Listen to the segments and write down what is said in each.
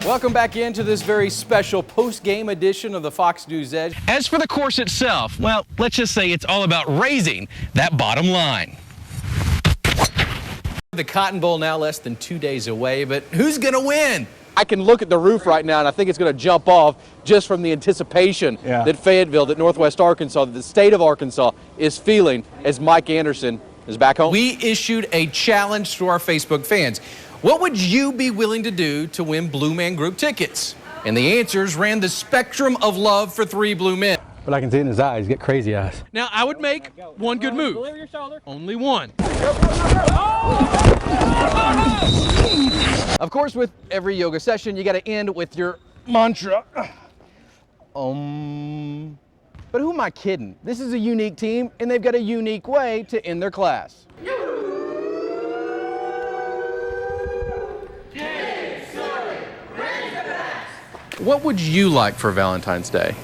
Welcome back into this very special post-game edition of the Fox News Edge. As for the course itself, well, let's just say it's all about raising that bottom line. The Cotton Bowl now less than 2 days away, but who's going to win? I can look at the roof right now, and I think it's going to jump off just from the anticipation that Fayetteville, that Northwest Arkansas, that the state of Arkansas is feeling as Mike Anderson is back home. We issued a challenge to our Facebook fans. What would you be willing to do to win Blue Man Group tickets? And the answers ran the spectrum of love for 3 Blue Men. But I can see in his eyes, get crazy eyes. Now, I would make one good move. Only one. Of course, with every yoga session, you got to end with your mantra. But who am I kidding? This is a unique team, and they've got a unique way to end their class. What would you like for Valentine's Day?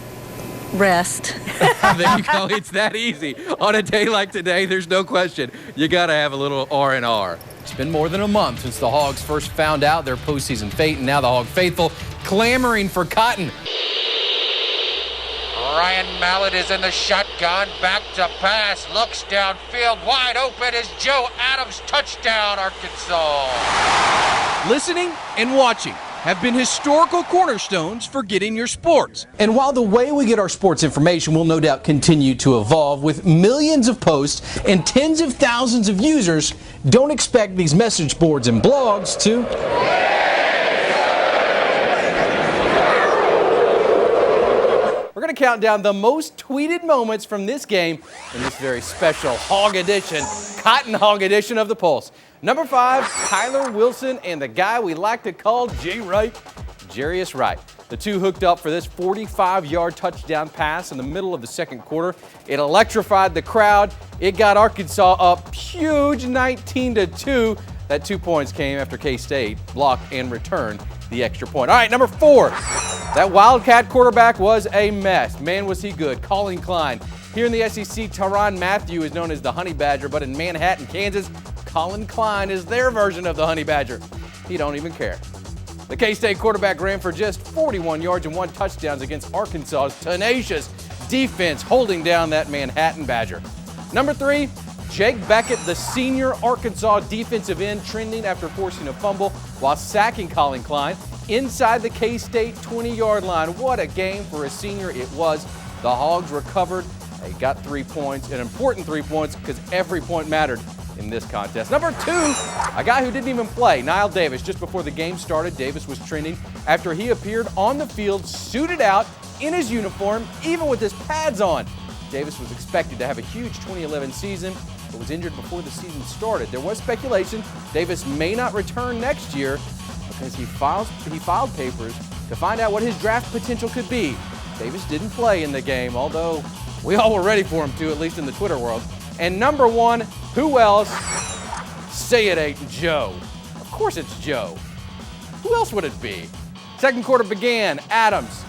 Rest. There you go. It's that easy. On a day like today, there's no question. You got to have a little R&R. It's been more than a month since the Hogs first found out their postseason fate, and now the Hog faithful clamoring for Cotton. Ryan Mallett is in the shotgun, back to pass, looks downfield, wide open is Joe Adams, touchdown, Arkansas. Listening and watching have been historical cornerstones for getting your sports. And while the way we get our sports information will no doubt continue to evolve with millions of posts and tens of thousands of users, don't expect these message boards and blogs to... We're going to count down the most tweeted moments from this game in this very special Hog edition, Cotton Hog edition of the Pulse. Number 5, Kyler Wilson and the guy we like to call J. Wright, Jarius Wright. The two hooked up for this 45-yard touchdown pass in the middle of the second quarter. It electrified the crowd. It got Arkansas up huge, 19-2. That 2 points came after K-State blocked and returned the extra point. All right, number 4. That Wildcat quarterback was a mess. Man, was he good. Colin Klein. Here in the SEC, Tyrann Mathieu is known as the Honey Badger, but in Manhattan, Kansas, Colin Klein is their version of the Honey Badger. He don't even care. The K-State quarterback ran for just 41 yards and 1 touchdown against Arkansas's tenacious defense, holding down that Manhattan Badger. Number 3, Jake Beckett, the senior Arkansas defensive end, trending after forcing a fumble while sacking Colin Klein inside the K-State 20-yard line. What a game for a senior it was. The Hogs recovered. They got 3 points, an important 3 points because every point mattered in this contest. Number 2, a guy who didn't even play, Niall Davis. Just before the game started, Davis was trending after he appeared on the field, suited out in his uniform, even with his pads on. Davis was expected to have a huge 2011 season, but was injured before the season started. There was speculation Davis may not return next year because he filed papers to find out what his draft potential could be. Davis didn't play in the game, although we all were ready for him to, at least in the Twitter world. And number 1, who else? Say it ain't Joe. Of course it's Joe. Who else would it be? Second quarter began. Adams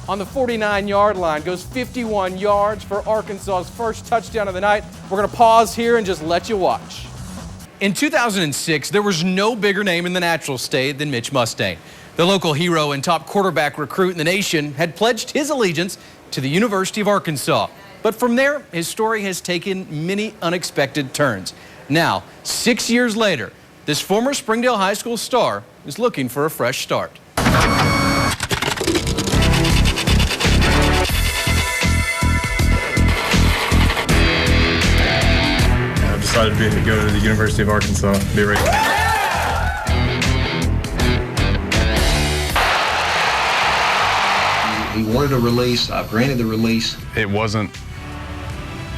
on the 49-yard line goes 51 yards for Arkansas's first touchdown of the night. We're going to pause here and just let you watch. In 2006, there was no bigger name in the Natural State than Mitch Mustain. The local hero and top quarterback recruit in the nation had pledged his allegiance to the University of Arkansas. But from there, his story has taken many unexpected turns. Now, 6 years later, this former Springdale High School star is looking for a fresh start. I've decided to go to the University of Arkansas, be ready. He wanted a release. I granted the release. It wasn't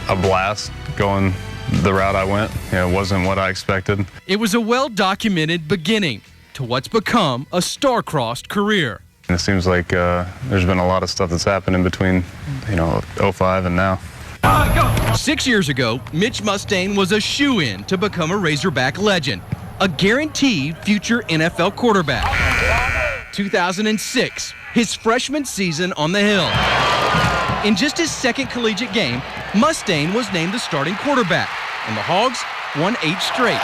a blast going the route I went. It wasn't what I expected. It was a well-documented beginning to what's become a star-crossed career. And it seems like there's been a lot of stuff that's happened in between, 05 and now. 6 years ago, Mitch Mustain was a shoo-in to become a Razorback legend, a guaranteed future NFL quarterback. 2006, his freshman season on the Hill. In just his second collegiate game, Mustain was named the starting quarterback, and the Hogs won 8 straight.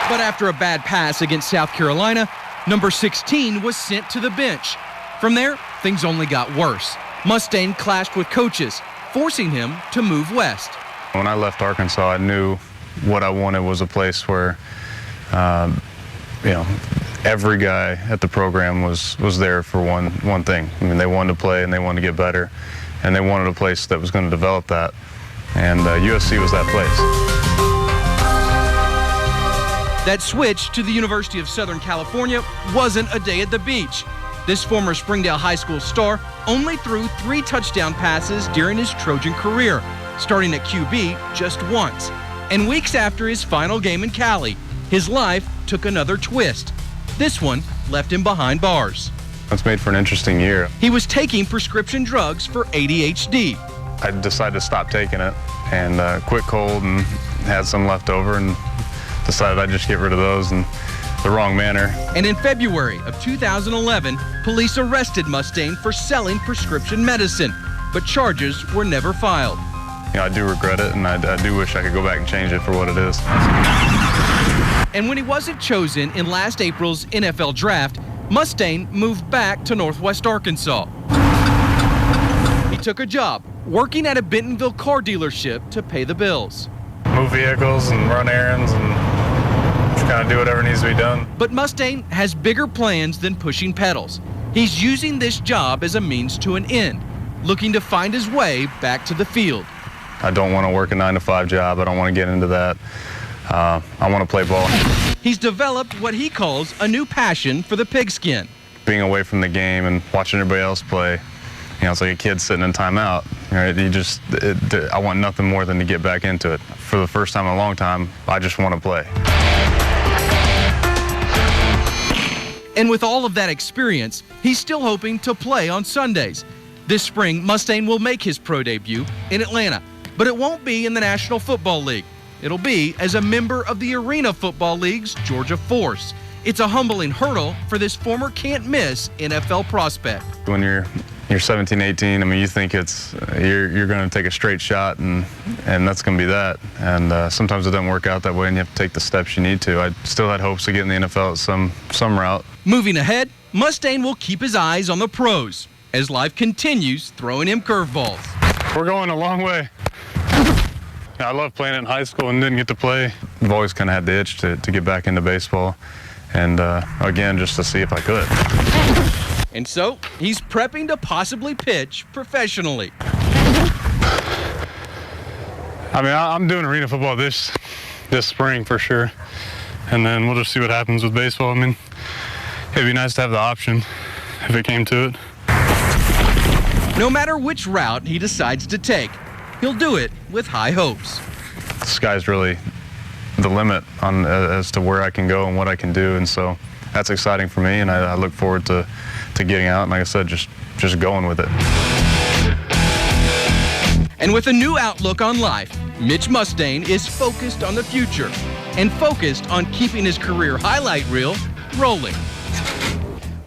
But after a bad pass against South Carolina, number 16 was sent to the bench. From there, things only got worse. Mustaine clashed with coaches, forcing him to move west. When I left Arkansas, I knew what I wanted was a place where, every guy at the program was there for one thing. I mean, they wanted to play and they wanted to get better, and they wanted a place that was going to develop that. And USC was that place. That switch to the University of Southern California wasn't a day at the beach. This former Springdale High School star only threw 3 touchdown passes during his Trojan career, starting at QB just once. And weeks after his final game in Cali, his life took another twist. This one left him behind bars. It's made for an interesting year. He was taking prescription drugs for ADHD. I decided to stop taking it and quit cold and had some left over and decided I'd just get rid of those in the wrong manner. And in February of 2011, police arrested Mustaine for selling prescription medicine, but charges were never filed. I do regret it, and I do wish I could go back and change it for what it is. And when he wasn't chosen in last April's NFL draft, Mustaine moved back to Northwest Arkansas. He took a job working at a Bentonville car dealership to pay the bills. Move vehicles and run errands and just kind of do whatever needs to be done. But Mustaine has bigger plans than pushing pedals. He's using this job as a means to an end, looking to find his way back to the field. I don't want to work a 9-to-5 job. I don't want to get into that. I want to play ball. He's developed what he calls a new passion for the pigskin. Being away from the game and watching everybody else play, it's like a kid sitting in timeout. Right? I want nothing more than to get back into it. For the first time in a long time, I just want to play. And with all of that experience, he's still hoping to play on Sundays. This spring, Mustaine will make his pro debut in Atlanta, but it won't be in the National Football League. It'll be as a member of the Arena Football League's Georgia Force. It's a humbling hurdle for this former can't-miss NFL prospect. When you're 17, 18, you think you're going to take a straight shot, and that's going to be that. And sometimes it doesn't work out that way, and you have to take the steps you need to. I still had hopes of getting the NFL at some route. Moving ahead, Mustaine will keep his eyes on the pros as life continues throwing him curveballs. We're going a long way. I love playing it in high school and didn't get to play. I've always kind of had the itch to get back into baseball, and again, just to see if I could. And so, he's prepping to possibly pitch professionally. I'm doing arena football this spring for sure, and then we'll just see what happens with baseball. It'd be nice to have the option if it came to it. No matter which route he decides to take, he'll do it with high hopes. The sky's really the limit as to where I can go and what I can do, and so that's exciting for me, and I look forward to getting out and, like I said, just going with it. And with a new outlook on life, Mitch Mustaine is focused on the future and focused on keeping his career highlight reel rolling.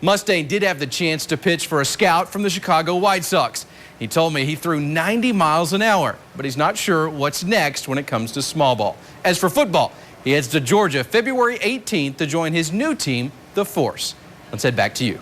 Mustaine did have the chance to pitch for a scout from the Chicago White Sox. He told me he threw 90 miles an hour, but he's not sure what's next when it comes to small ball. As for football, he heads to Georgia February 18th to join his new team, the Force. Let's head back to you.